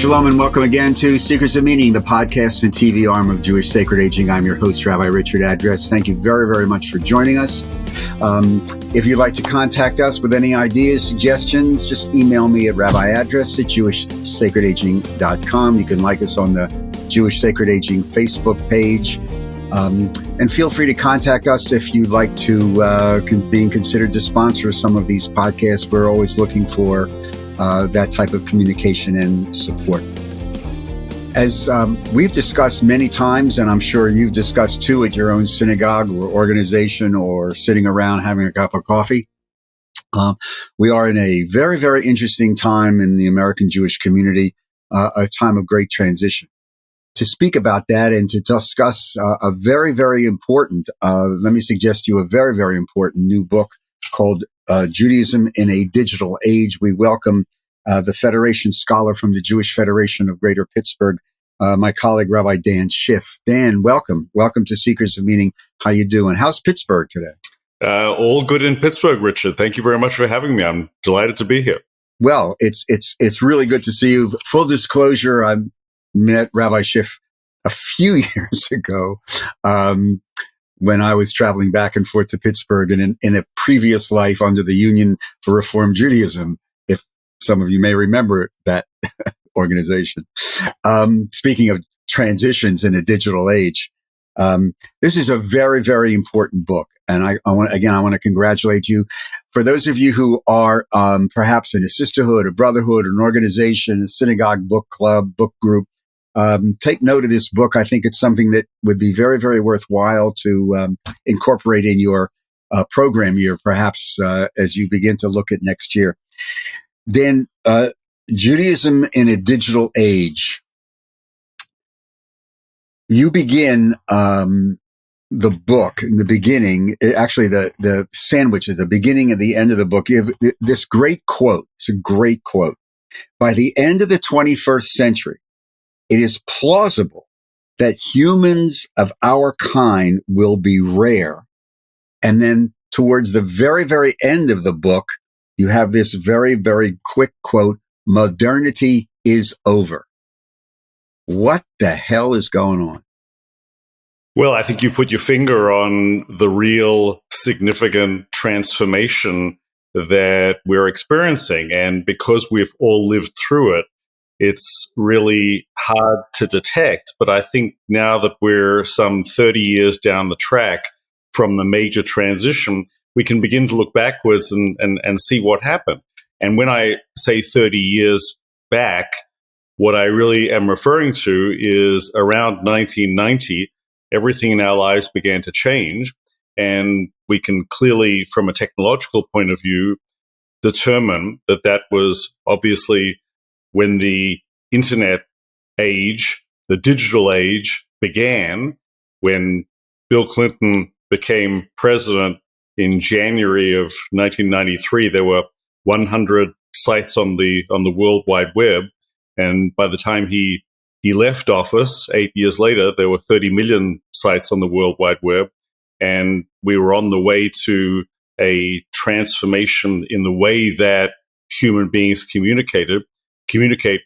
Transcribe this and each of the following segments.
Shalom and welcome again to Secrets of Meaning, the podcast and TV arm of Jewish Sacred Aging. I'm your host, Rabbi Richard Address. Thank you very, very much for joining us. If you'd like to contact us with any ideas, suggestions, just email me at rabbiaddress@jewishsacredaging.com. You can like us on the Jewish Sacred Aging Facebook page. And feel free to contact us if you'd like to being considered to sponsor some of these podcasts. We're always looking for that type of communication and support. As we've discussed many times, and I'm sure you've discussed too at your own synagogue or organization or sitting around having a cup of coffee, we are in a very, very interesting time in the American Jewish community, a time of great transition. To speak about that and to discuss a very, very important, let me suggest to you a very, very important new book called Judaism in a Digital Age. We welcome the Federation scholar from the Jewish Federation of Greater Pittsburgh, my colleague, Rabbi Dan Schiff. Dan, welcome. Welcome to Secrets of Meaning. How you doing? How's Pittsburgh today? All good in Pittsburgh, Richard. Thank you very much for having me. I'm delighted to be here. Well, it's really good to see you. Full disclosure, I met Rabbi Schiff a few years ago, when I was traveling back and forth to Pittsburgh and in a previous life under the Union for Reform Judaism, if some of you may remember that organization. Speaking of transitions in a digital age, this is a very, very important book. And I want to congratulate you. For those of you who are perhaps in a sisterhood, a brotherhood, an organization, a synagogue, book club, book group, take note of this book. I think it's something that would be very, very worthwhile to incorporate in your program year, perhaps as you begin to look at next year. Then Judaism in a Digital Age. You begin the book in the beginning, actually the sandwich at the beginning and the end of the book. You have this great quote. It's a great quote. By the end of the 21st century, it is plausible that humans of our kind will be rare. And then towards the very, very end of the book, you have this very, very quick quote, modernity is over. What the hell is going on? Well, I think you put your finger on the real significant transformation that we're experiencing. And because we've all lived through it, it's really hard to detect, but I think now that we're some 30 years down the track from the major transition, we can begin to look backwards and see what happened. And when I say 30 years back, what I really am referring to is around 1990, everything in our lives began to change. And we can clearly, from a technological point of view, determine that that was obviously when the internet age, the digital age began, when Bill Clinton became president in January of 1993, there were 100 sites on the World Wide Web. And by the time he left office 8 years later, there were 30 million sites on the World Wide Web. And we were on the way to a transformation in the way that human beings communicate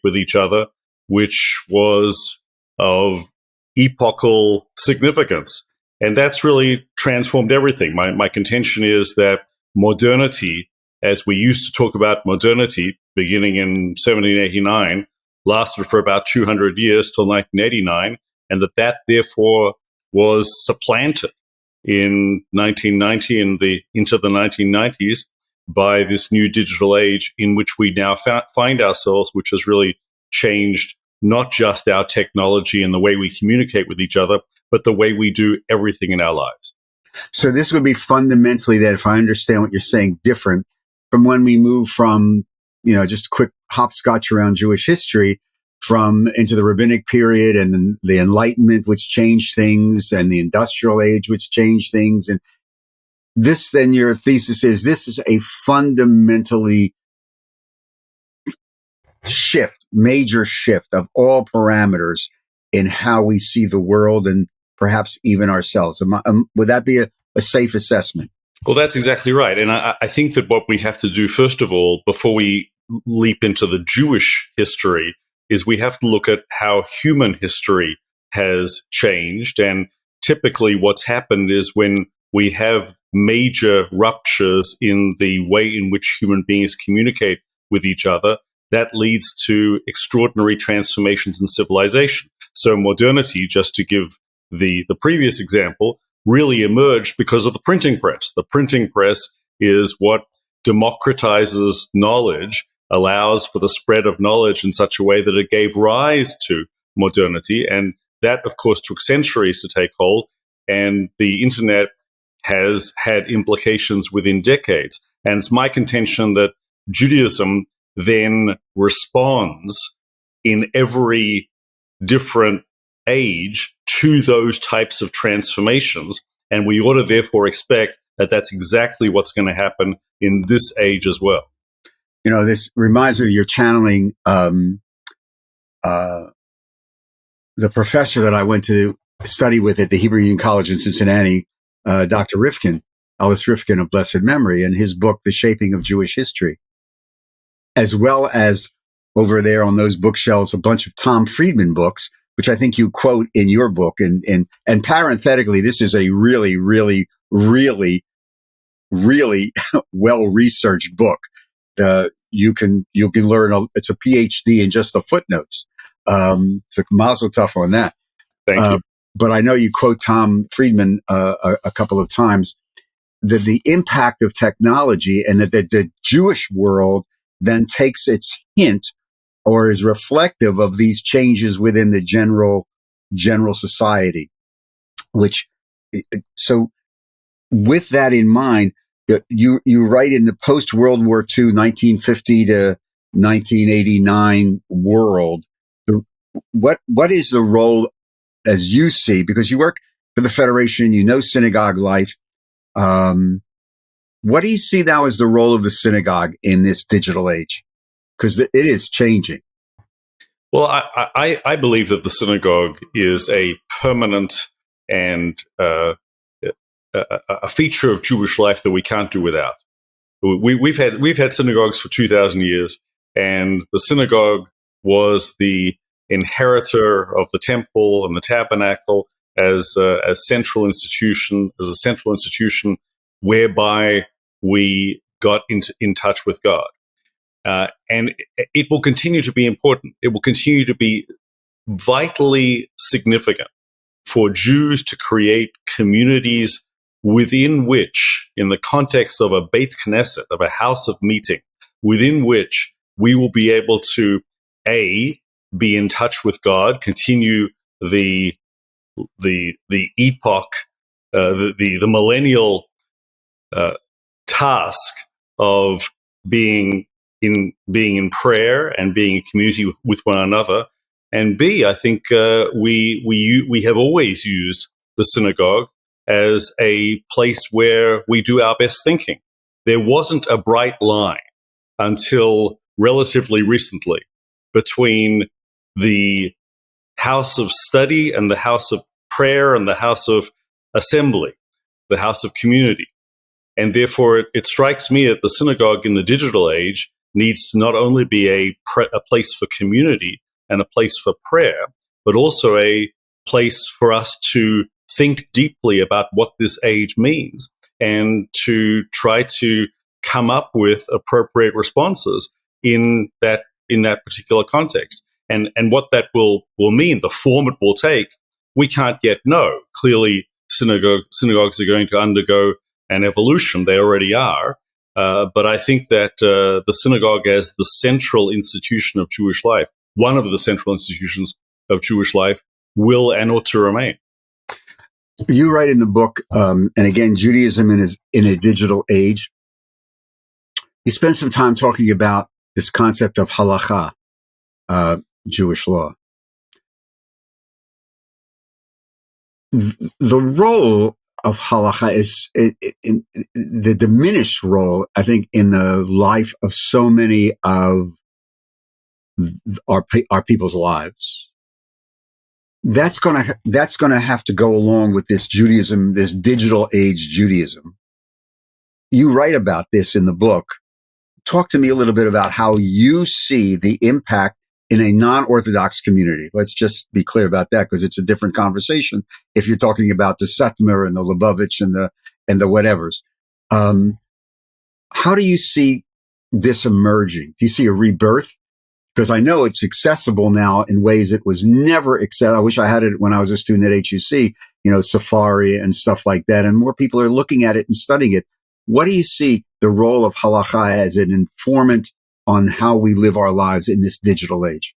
with each other, which was of epochal significance. And that's really transformed everything. My contention is that modernity, as we used to talk about modernity beginning in 1789, lasted for about 200 years till 1989, and that therefore was supplanted in 1990 and into the 1990s by this new digital age in which we now find ourselves, which has really changed not just our technology and the way we communicate with each other, but the way we do everything in our lives. So this would be fundamentally that, if I understand what you're saying, different from when we move from, just a quick hopscotch around Jewish history from into the rabbinic period and then the Enlightenment, which changed things, and the Industrial Age, which changed things. And this, then your thesis is this is a fundamentally major shift of all parameters in how we see the world and perhaps even ourselves. Would that be a safe assessment? Well, that's exactly right. And I think that what we have to do, first of all, before we leap into the Jewish history is we have to look at how human history has changed. And typically what's happened is when we have major ruptures in the way in which human beings communicate with each other, that leads to extraordinary transformations in civilization. So modernity, just to give the previous example, really emerged because of the printing press. The printing press is what democratizes knowledge, allows for the spread of knowledge in such a way that it gave rise to modernity. And that, of course, took centuries to take hold. And the internet has had implications within decades. And it's my contention that Judaism then responds in every different age to those types of transformations. And we ought to therefore expect that that's exactly what's going to happen in this age as well. You know, this reminds me of your channeling the professor that I went to study with at the Hebrew Union College in Cincinnati, Dr. Rifkin, Alice Rifkin of blessed memory, and his book, The Shaping of Jewish History, as well as over there on those bookshelves, a bunch of Tom Friedman books, which I think you quote in your book. And parenthetically, this is a really, really, really, really well-researched book. You can learn, it's a PhD in just the footnotes. So mazel tov on that. Thank you. But I know you quote Tom Friedman a couple of times, that the impact of technology and that the Jewish world then takes its hint or is reflective of these changes within the general society. So with that in mind, you write in the post-World War II, 1950 to 1989 world, what is the role as you see, because you work for the Federation, you know synagogue life. What do you see now as the role of the synagogue in this digital age? Because it is changing. Well, I believe that the synagogue is a permanent and a feature of Jewish life that we can't do without. We've had synagogues for 2,000 years, and the synagogue was the inheritor of the temple and the tabernacle as a central institution, whereby we got in touch with God. And it will continue to be important. It will continue to be vitally significant for Jews to create communities within which, in the context of a Beit Knesset, of a house of meeting, within which we will be able to, A, be in touch with God, continue the epoch, the millennial task of being in prayer and being in community with one another, and B, I think we have always used the synagogue as a place where we do our best thinking. There wasn't a bright line until relatively recently between the house of study and the house of prayer and the house of assembly, the house of community. And therefore, it strikes me that the synagogue in the digital age needs to not only be a place for community and a place for prayer, but also a place for us to think deeply about what this age means and to try to come up with appropriate responses in that particular context. And what that will mean, the form it will take, we can't yet know. Clearly, synagogues are going to undergo an evolution. They already are. But I think that the synagogue as the central institution of Jewish life, one of the central institutions of Jewish life, will and ought to remain. You write in the book, and again, Judaism in a digital age. You spend some time talking about this concept of halacha, Jewish law. The role of halacha is in the diminished role, I think, in the life of so many of our people's lives. That's gonna have to go along with this Judaism, this digital age Judaism. You write about this in the book. Talk to me a little bit about how you see the impact in a non-Orthodox community. Let's just be clear about that, because it's a different conversation if you're talking about the Satmar and the Lubavitch and the whatevers. How do you see this emerging? Do you see a rebirth? Because I know it's accessible now in ways it was never accessible. I wish I had it when I was a student at HUC, Safari and stuff like that. And more people are looking at it and studying it. What do you see the role of halacha as an informant on how we live our lives in this digital age?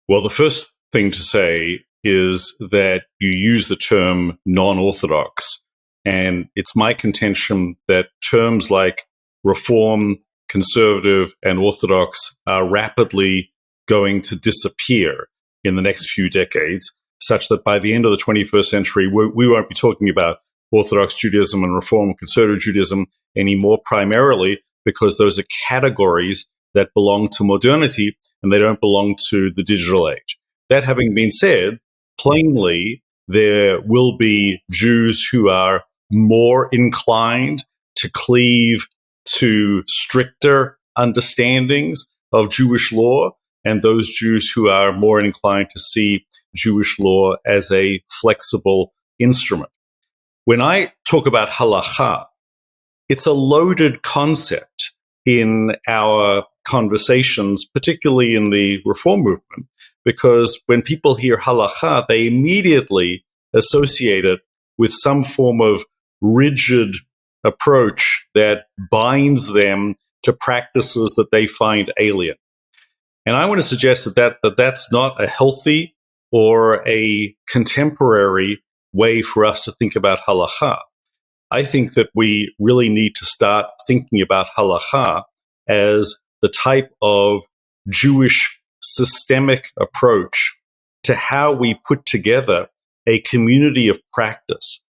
Well, the first thing to say is that you use the term non-Orthodox. And it's my contention that terms like Reform, Conservative, and Orthodox are rapidly going to disappear in the next few decades, such that by the end of the 21st century, we won't be talking about Orthodox Judaism and Reform Conservative Judaism anymore, primarily because those are categories that belong to modernity and they don't belong to the digital age. That having been said, plainly, there will be Jews who are more inclined to cleave to stricter understandings of Jewish law, and those Jews who are more inclined to see Jewish law as a flexible instrument. When I talk about halacha, it's a loaded concept in our conversations, particularly in the Reform movement, because when people hear halacha, they immediately associate it with some form of rigid approach that binds them to practices that they find alien. And I want to suggest that that's not a healthy or a contemporary way for us to think about halacha. I think that we really need to start thinking about halacha as the type of Jewish systemic approach to how we put together a community of practice.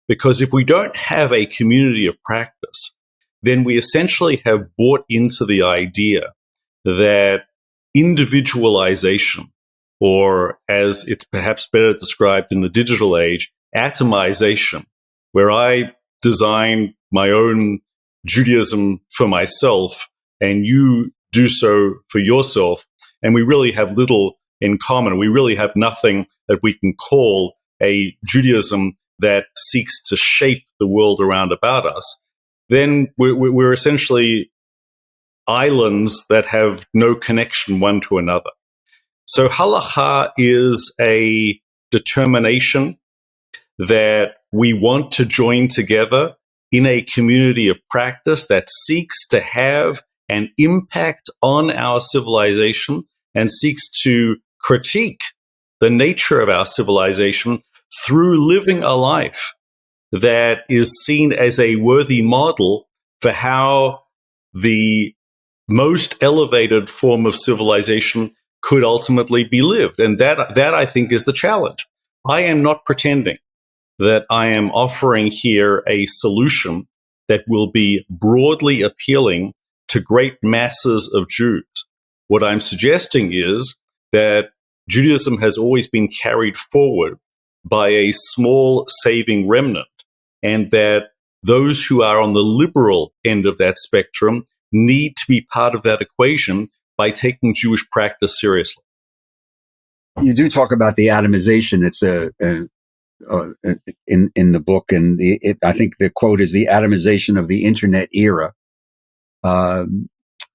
Because if we don't have a community of practice, then we essentially have bought into the idea that individualization, or as it's perhaps better described in the digital age, atomization, where I design my own Judaism for myself and you do so for yourself, and we really have little in common. We really have nothing that we can call a Judaism that seeks to shape the world around about us. Then we're essentially islands that have no connection one to another. So halacha is a determination that we want to join together in a community of practice that seeks to have an impact on our civilization and seeks to critique the nature of our civilization through living a life that is seen as a worthy model for how the most elevated form of civilization could ultimately be lived. And that I think is the challenge. I am not pretending that I am offering here a solution that will be broadly appealing to great masses of Jews. What I'm suggesting is that Judaism has always been carried forward by a small saving remnant, and that those who are on the liberal end of that spectrum need to be part of that equation by taking Jewish practice seriously. You do talk about the atomization. It's in the book, and I think the quote is the atomization of the internet era.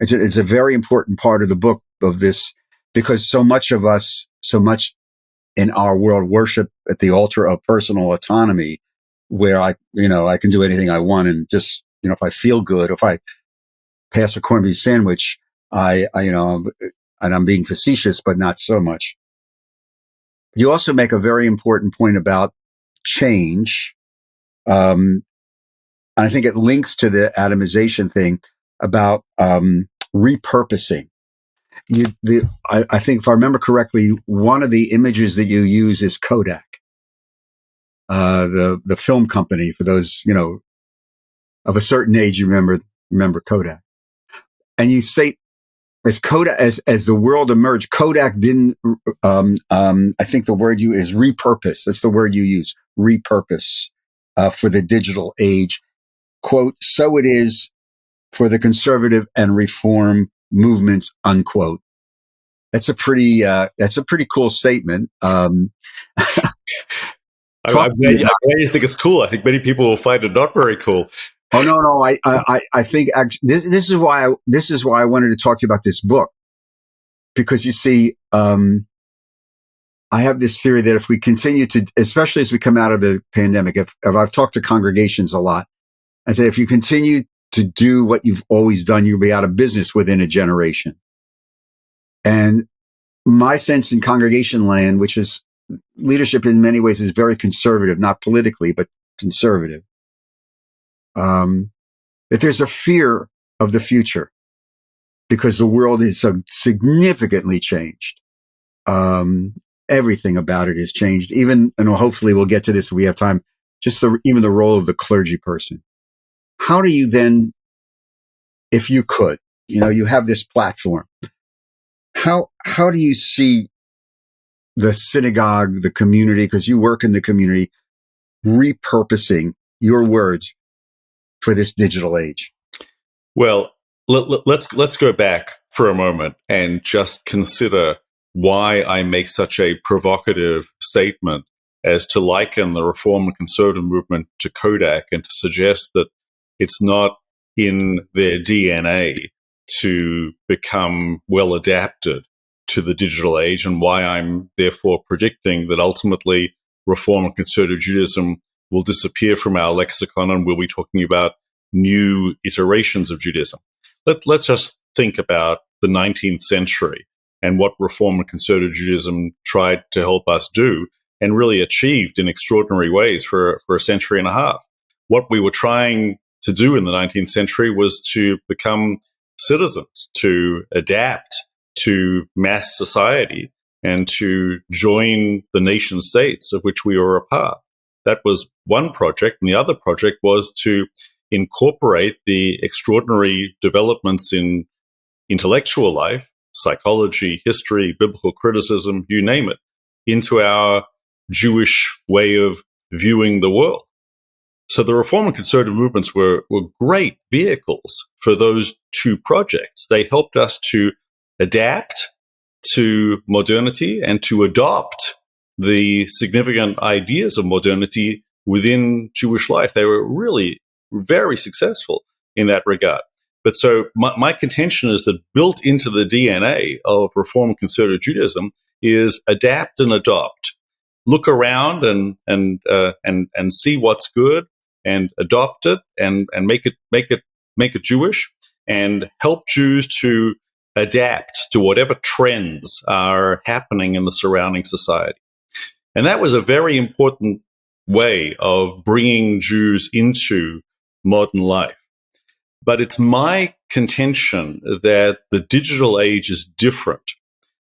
It's a very important part of the book of this, because so much in our world worship at the altar of personal autonomy, where I can do anything I want, and just, if I feel good, if I pass a corned beef sandwich, and I'm being facetious, but not so much. You also make a very important point about change. And I think it links to the atomization thing about, repurposing. I think if I remember correctly, one of the images that you use is Kodak, the film company. For those, of a certain age, you remember Kodak. And you state, as Kodak, as the world emerged, Kodak didn't, I think the word you is repurpose. That's the word you use, repurpose, for the digital age. Quote, so it is for the conservative and reform movements, unquote. That's a pretty cool statement. I think it's cool. I think many people will find it not very cool. Oh no! I think this is why I wanted to talk to you about this book, because you see, I have this theory that if we continue to, especially as we come out of the pandemic, if I've talked to congregations a lot, I say if you continue to do what you've always done, you'll be out of business within a generation. And my sense in congregation land, which is leadership in many ways, is very conservative, not politically, but conservative. That there's a fear of the future because the world is so significantly changed. Everything about it has changed. Even, and hopefully we'll get to this if we have time, just even the role of the clergy person. How do you then, if you could, you have this platform, how do you see the synagogue, the community, because you work in the community, repurposing your words for this digital age? Well, let's go back for a moment and just consider why I make such a provocative statement as to liken the Reform and Conservative movement to Kodak and to suggest that it's not in their DNA to become well adapted to the digital age, and why I'm therefore predicting that ultimately Reform and Conservative Judaism will disappear from our lexicon and we'll be talking about new iterations of Judaism. Let's just think about the 19th century and what Reform and Conservative Judaism tried to help us do and really achieved in extraordinary ways for a century and a half. What we were trying to do in the 19th century was to become citizens, to adapt to mass society, and to join the nation states of which we were a part. That was one project, and the other project was to incorporate the extraordinary developments in intellectual life, psychology, history, biblical criticism, you name it, into our Jewish way of viewing the world. So the Reform and Conservative movements were great vehicles for those two projects. They helped us to adapt to modernity and to adopt the significant ideas of modernity within Jewish life. They were really very successful in that regard. But so my contention is that built into the DNA of Reform and Conservative Judaism is adapt and adopt. Look around and see what's good and adopt it and make it Jewish, and help Jews to adapt to whatever trends are happening in the surrounding society. And that was a very important way of bringing Jews into modern life. But it's my contention that the digital age is different,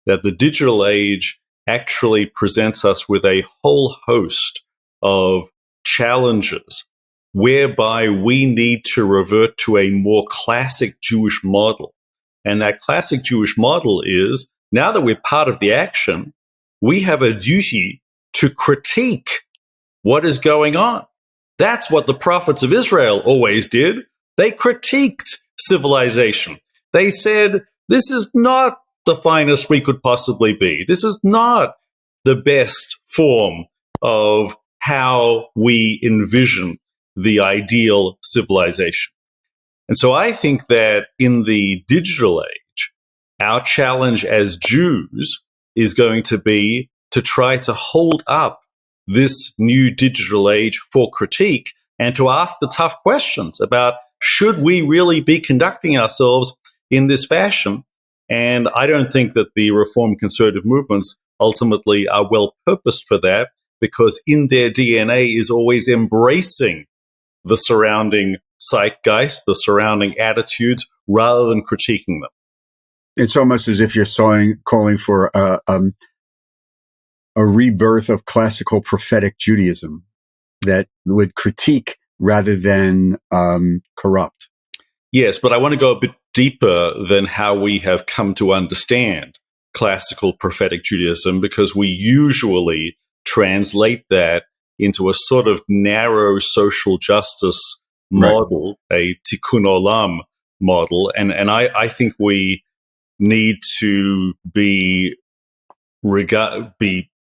that the digital age actually presents us with a whole host of challenges whereby we need to revert to a more classic Jewish model. And that classic Jewish model is, now that we're part of the action, we have a duty to critique what is going on. That's what the prophets of Israel always did. They critiqued civilization. They said, this is not the finest we could possibly be. This is not the best form of how we envision the ideal civilization. And so I think that in the digital age, our challenge as Jews is going to be to try to hold up this new digital age for critique and to ask the tough questions about, should we really be conducting ourselves in this fashion? And I don't think that the Reform Conservative movements ultimately are well purposed for that, because in their DNA is always embracing the surrounding zeitgeist, the surrounding attitudes, rather than critiquing them. It's almost as if you're calling for a rebirth of classical prophetic Judaism that would critique rather than corrupt. Yes, but I want to go a bit deeper than how we have come to understand classical prophetic Judaism, because we usually translate that into a sort of narrow social justice model, right, a tikkun olam model. And I think we need to be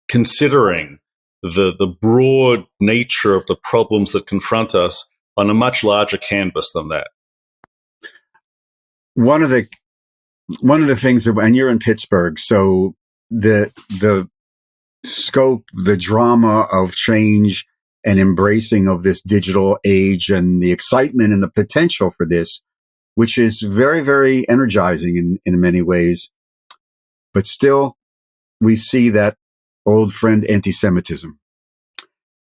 considering the broad nature of the problems that confront us on a much larger canvas than that. One of the things that, and you're in Pittsburgh, so the scope, the drama of change and embracing of this digital age and the excitement and the potential for this, which is very, very energizing in many ways. But still, we see that old friend anti-Semitism.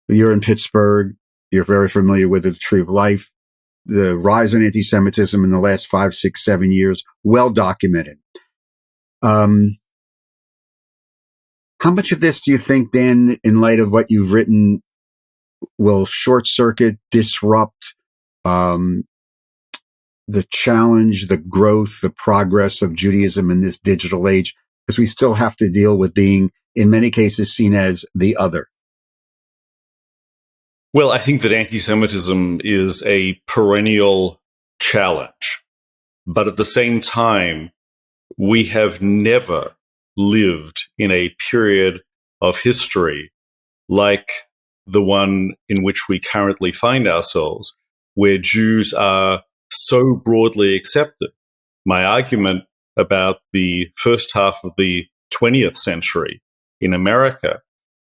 You're in Pittsburgh. You're very familiar with the Tree of Life. The rise in anti-Semitism in the last 5, 6, 7 years, well documented. How much of this do you think, Dan, in light of what you've written, will short circuit, disrupt the challenge, the growth, the progress of Judaism in this digital age? Because we still have to deal with being, in many cases, seen as the other. Well, I think that anti-Semitism is a perennial challenge. But at the same time, we have never lived in a period of history like the one in which we currently find ourselves, where Jews are so broadly accepted. My argument about the first half of the 20th century in America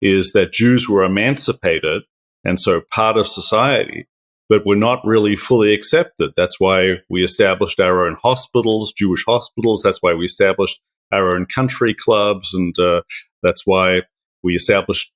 is that Jews were emancipated and so part of society, but were not really fully accepted. That's why we established our own hospitals, Jewish hospitals. That's why we established our own country clubs, and that's why we established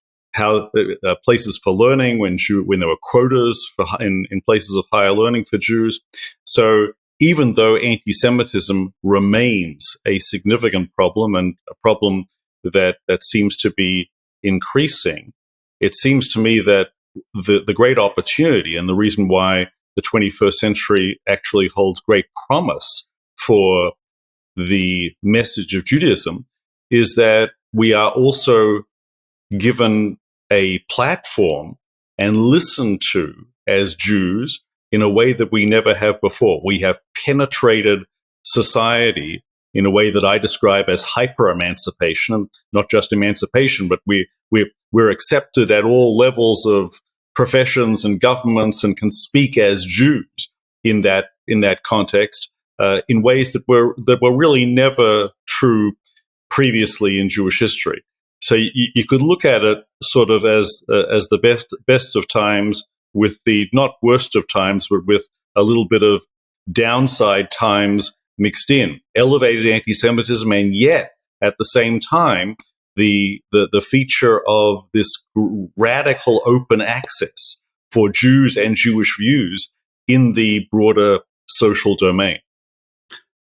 places for learning when there were quotas in places of higher learning for Jews. So even though anti-Semitism remains a significant problem and a problem that seems to be increasing, it seems to me that the great opportunity and the reason why the 21st century actually holds great promise for the message of Judaism is that we are also given a platform and listened to as Jews in a way that we never have before. We have penetrated society in a way that I describe as hyper-emancipation, not just emancipation, but we're accepted at all levels of professions and governments and can speak as Jews in that context in ways that were really never true previously in Jewish history. So you could look at it sort of as the best of times with the not worst of times, but with a little bit of downside times mixed in. Elevated anti-Semitism, and yet at the same time, the feature of this radical open access for Jews and Jewish views in the broader social domain.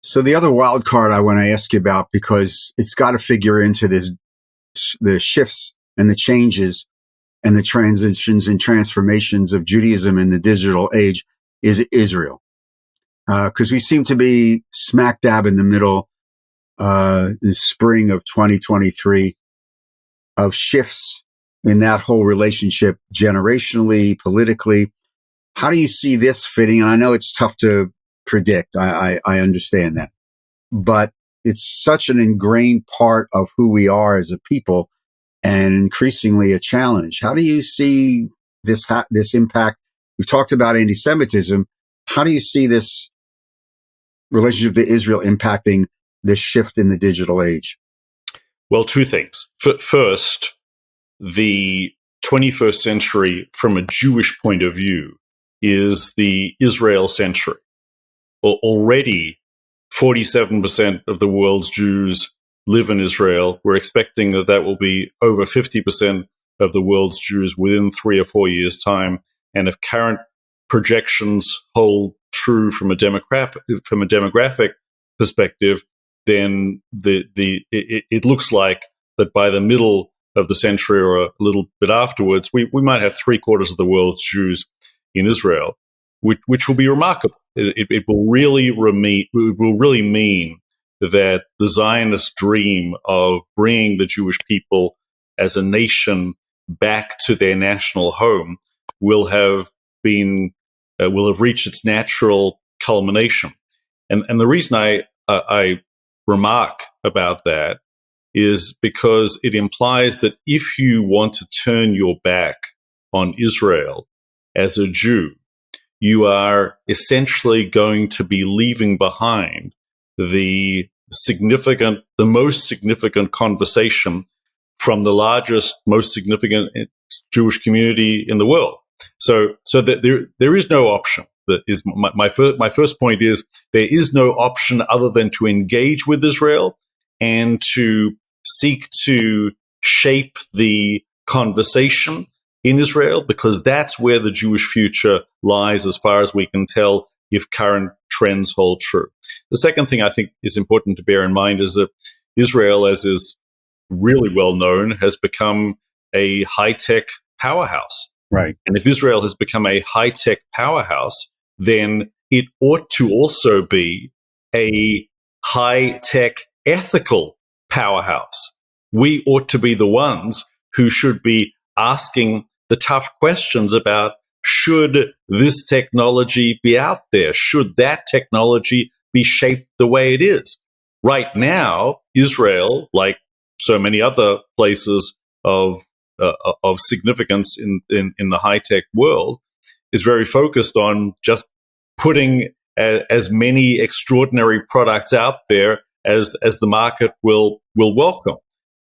So the other wild card I want to ask you about, because it's got to figure into the shifts and the changes and the transitions and transformations of Judaism in the digital age, is Israel. Because we seem to be smack dab in the middle, in the spring of 2023, of shifts in that whole relationship, generationally, politically. How do you see this fitting? And I know it's tough to predict. I understand that, but it's such an ingrained part of who we are as a people, and increasingly a challenge. How do you see this impact? We've talked about anti-Semitism. How do you see this relationship to Israel impacting this shift in the digital age? Well, two things. First, the 21st century from a Jewish point of view is the Israel century. Well, already 47% of the world's Jews live in Israel. We're expecting that will be over 50% of the world's Jews within 3 or 4 years' time. And if current projections hold true from a demographic perspective, then it looks like that by the middle of the century or a little bit afterwards, we might have 3/4 of the world's Jews in Israel, which will be remarkable. It will really mean that the Zionist dream of bringing the Jewish people as a nation back to their national home will have reached its natural culmination. And the reason I remark about that is because it implies that if you want to turn your back on Israel as a Jew, you are essentially going to be leaving behind the most significant conversation from the largest, most significant Jewish community in the world. So that there is no option. That is my first point is there is no option other than to engage with Israel and to seek to shape the conversation in Israel, because that's where the Jewish future lies as far as we can tell if current trends hold true. The second thing I think is important to bear in mind is that Israel, as is really well known, has become a high-tech powerhouse. Right. And if Israel has become a high-tech powerhouse, then it ought to also be a high-tech ethical powerhouse. We ought to be the ones who should be asking the tough questions about, should this technology be out there? Should that technology be shaped the way it is? Right now, Israel, like so many other places of significance in the high-tech world, is very focused on just putting as many extraordinary products out there as the market will welcome.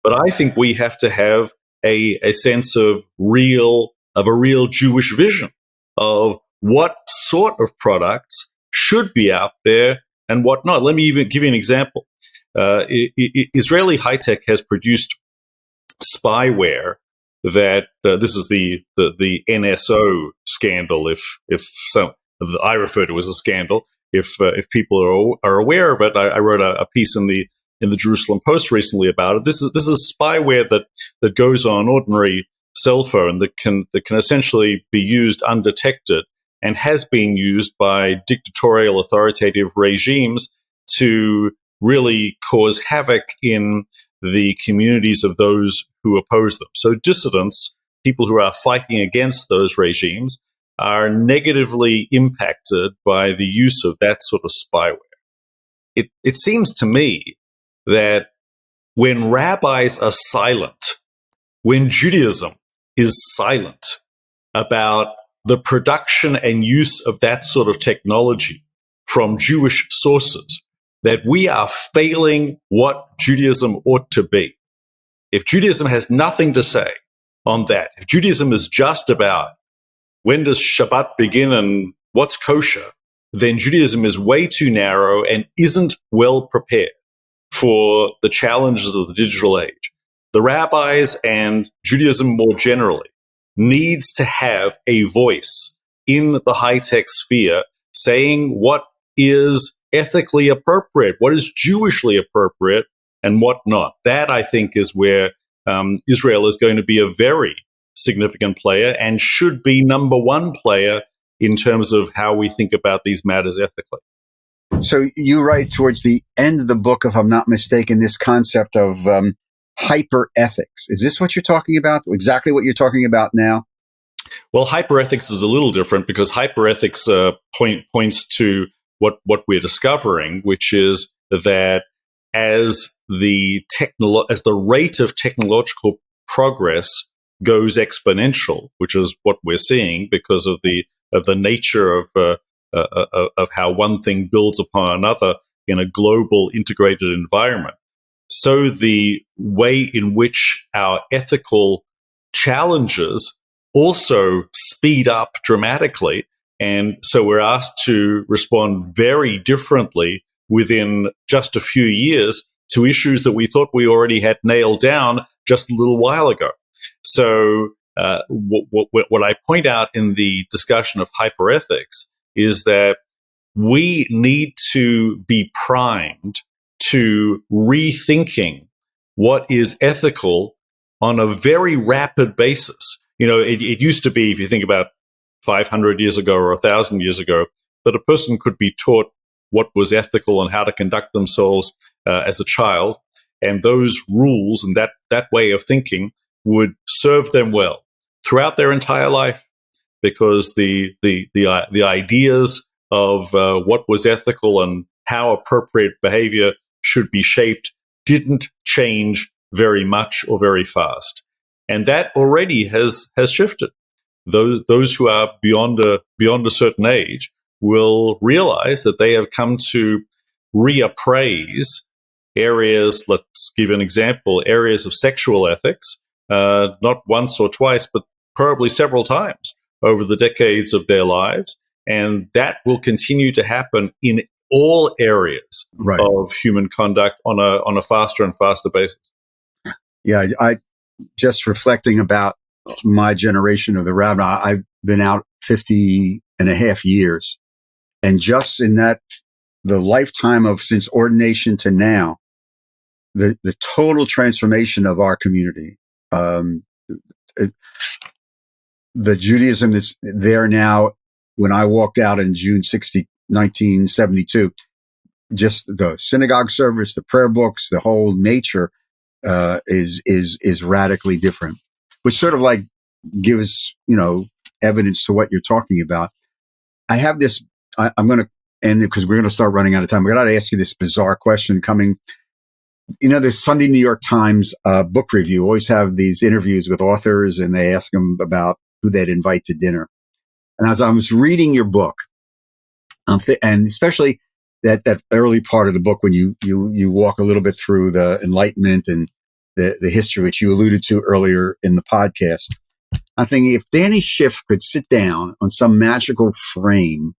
But I think we have to have a sense of a real Jewish vision of what sort of products should be out there and what not. Let me even give you an example. Israeli high tech has produced spyware that this is the NSO scandal. If some I refer to as a scandal. If people are aware of it, I wrote a piece in the Jerusalem Post recently about it. This is spyware that goes on ordinary cell phone that can essentially be used undetected and has been used by dictatorial authoritative regimes to really cause havoc in the communities of those who oppose them. So dissidents, people who are fighting against those regimes, are negatively impacted by the use of that sort of spyware. It seems to me that when rabbis are silent, when Judaism is silent about the production and use of that sort of technology from Jewish sources, that we are failing what Judaism ought to be. If Judaism has nothing to say on that, if Judaism is just about when does Shabbat begin and what's kosher, then Judaism is way too narrow and isn't well prepared for the challenges of the digital age. The rabbis and Judaism more generally needs to have a voice in the high-tech sphere saying what is ethically appropriate, what is Jewishly appropriate, and what not. That, I think, is where Israel is going to be a very significant player and should be number one player in terms of how we think about these matters ethically. So you write towards the end of the book, if I'm not mistaken, this concept of hyperethics. Is this what you're talking about? Exactly what you're talking about now? Well, hyperethics is a little different because hyperethics points to what we're discovering, which is that as the rate of technological progress goes exponential, which is what we're seeing because of the nature of how one thing builds upon another in a global integrated environment, so the way in which our ethical challenges also speed up dramatically. And so we're asked to respond very differently within just a few years to issues that we thought we already had nailed down just a little while ago. So what I point out in the discussion of hyperethics is that we need to be primed to rethinking what is ethical on a very rapid basis. You know, it used to be, if you think about 500 years ago or 1,000 years ago, that a person could be taught what was ethical and how to conduct themselves as a child, and those rules and that way of thinking would serve them well throughout their entire life, because the ideas of what was ethical and how appropriate behavior should be shaped didn't change very much or very fast. And that already has shifted. Those who are beyond a certain age will realize that they have come to reappraise areas, let's give an example, areas of sexual ethics, not once or twice, but probably several times over the decades of their lives. And that will continue to happen in all areas of human conduct on a faster and faster basis. Yeah, I just reflecting about my generation of the rabbi, I've been out 50 and a half years. And just in that, the lifetime of since ordination to now, the total transformation of our community, the Judaism that's there now, when I walked out in June 1972, just the synagogue service, the prayer books, the whole nature, is radically different, which sort of like gives, evidence to what you're talking about. I have this, I'm going to end it because we're going to start running out of time. I got to ask you this bizarre question coming. The Sunday New York Times book review always have these interviews with authors, and they ask them about who they'd invite to dinner. And as I was reading your book, and especially that early part of the book when you walk a little bit through the Enlightenment and the history, which you alluded to earlier in the podcast, I'm thinking if Danny Schiff could sit down on some magical frame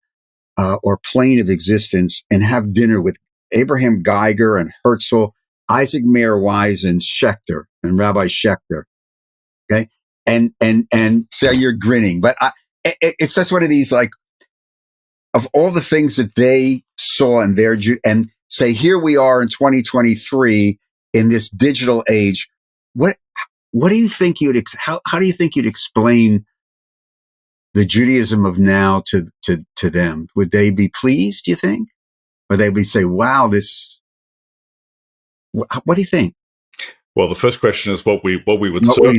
or plane of existence and have dinner with Abraham Geiger and Herzl, Isaac Mayer Wise and Schechter and Rabbi Schechter, okay, and so you're grinning, but it's just one of these, like, of all the things that they saw in their, and say, here we are in 2023 in this digital age. What do you think how do you think you'd explain the Judaism of now to them? Would they be pleased, do you think? Or they would say, wow, what do you think? Well, the first question is what we would serve.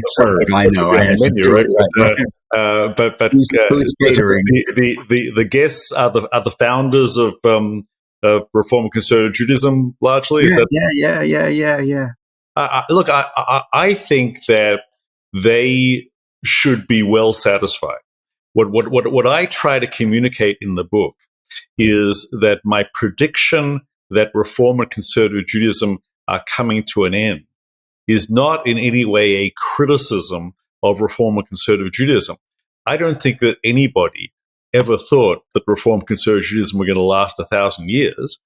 I know. Menu, right? But the guests are the founders of Reform Conservative Judaism, largely. Yeah. Look, I think that they should be well satisfied. What I try to communicate in the book is that my prediction that Reform and Conservative Judaism are coming to an end is not in any way a criticism of Reform and Conservative Judaism. I don't think that anybody ever thought that Reform and Conservative Judaism were going to last 1,000 years,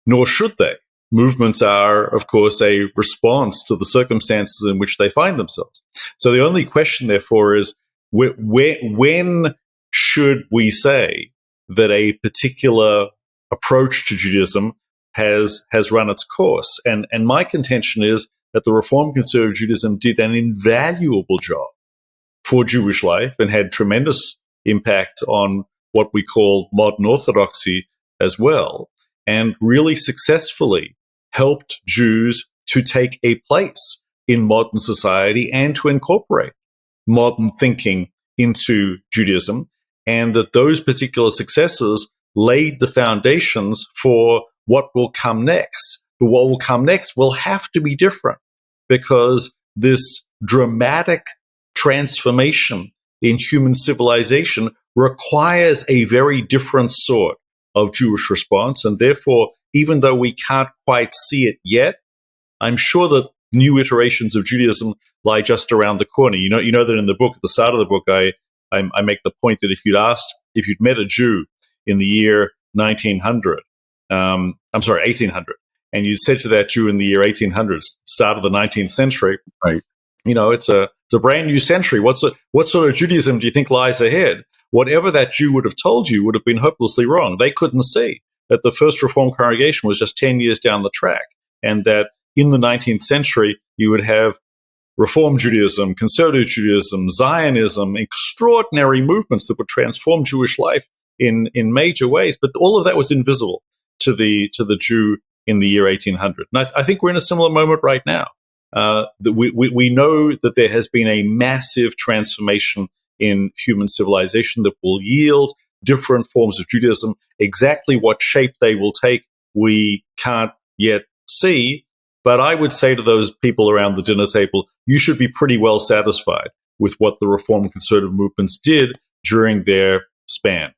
nor should they. Movements are, of course, a response to the circumstances in which they find themselves. So the only question, therefore, is when should we say that a particular approach to Judaism has run its course? And my contention is that the Reform Conservative Judaism did an invaluable job for Jewish life and had tremendous impact on what we call modern Orthodoxy as well, and really successfully helped Jews to take a place in modern society and to incorporate modern thinking into Judaism, and that those particular successes laid the foundations for what will come next. But what will come next will have to be different, because this dramatic transformation in human civilization requires a very different sort of Jewish response. And therefore, even though we can't quite see it yet, I'm sure that new iterations of Judaism lie just around the corner. You know that in the book, at the start of the book, I make the point that if you'd met a Jew in the year 1800, and you said to that Jew in the year 1800, start of the 19th century, right? It's a brand new century. What sort of Judaism do you think lies ahead? Whatever that Jew would have told you would have been hopelessly wrong. They couldn't see that the first Reformed congregation was just 10 years down the track, and that in the 19th century you would have Reform Judaism, Conservative Judaism, Zionism, extraordinary movements that would transform Jewish life in major ways. But all of that was invisible to the Jew in the year 1800. And I think we're in a similar moment right now. We know that there has been a massive transformation in human civilization that will yield different forms of Judaism. Exactly what shape they will take, we can't yet see. But I would say to those people around the dinner table, you should be pretty well satisfied with what the Reform Conservative movements did during their span.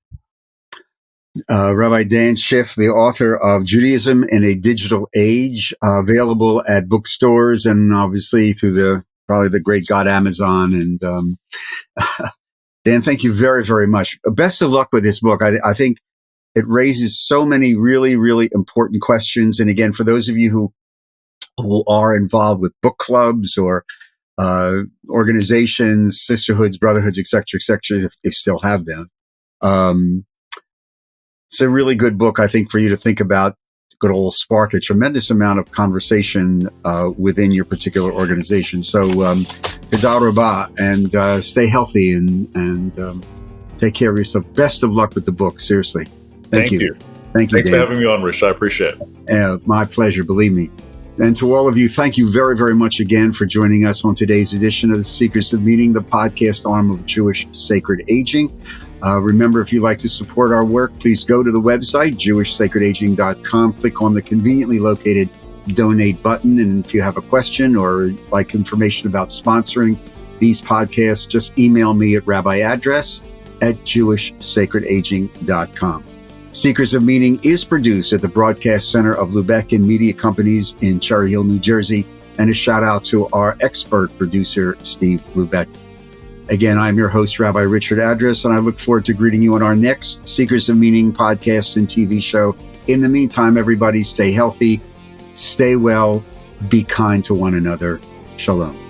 Rabbi Dan Schiff, the author of Judaism in a Digital Age, available at bookstores and obviously through probably the great God Amazon. And Dan, thank you very, very much. Best of luck with this book. I think it raises so many really, really important questions. And again, for those of you who are involved with book clubs or organizations, sisterhoods, brotherhoods, et cetera, if you still have them, it's a really good book, I think, for you to think about. Good old spark a tremendous amount of conversation within your particular organization. So, Kedah Rabbah, and stay healthy and take care of yourself. Best of luck with the book. Seriously. Thank you. Thanks for having me on, Rich. I appreciate it. My pleasure, believe me. And to all of you, thank you very, very much again for joining us on today's edition of The Secrets of Meaning, the podcast arm of Jewish Sacred Aging. Remember, if you'd like to support our work, please go to the website, jewishsacredaging.com. Click on the conveniently located donate button. And if you have a question or like information about sponsoring these podcasts, just email me at rabbiaddress@jewishsacredaging.com. Secrets of Meaning is produced at the Broadcast Center of Lubeck and Media Companies in Cherry Hill, New Jersey. And a shout out to our expert producer, Steve Lubeck. Again, I'm your host, Rabbi Richard Address, and I look forward to greeting you on our next Secrets of Meaning podcast and TV show. In the meantime, everybody stay healthy, stay well, be kind to one another. Shalom.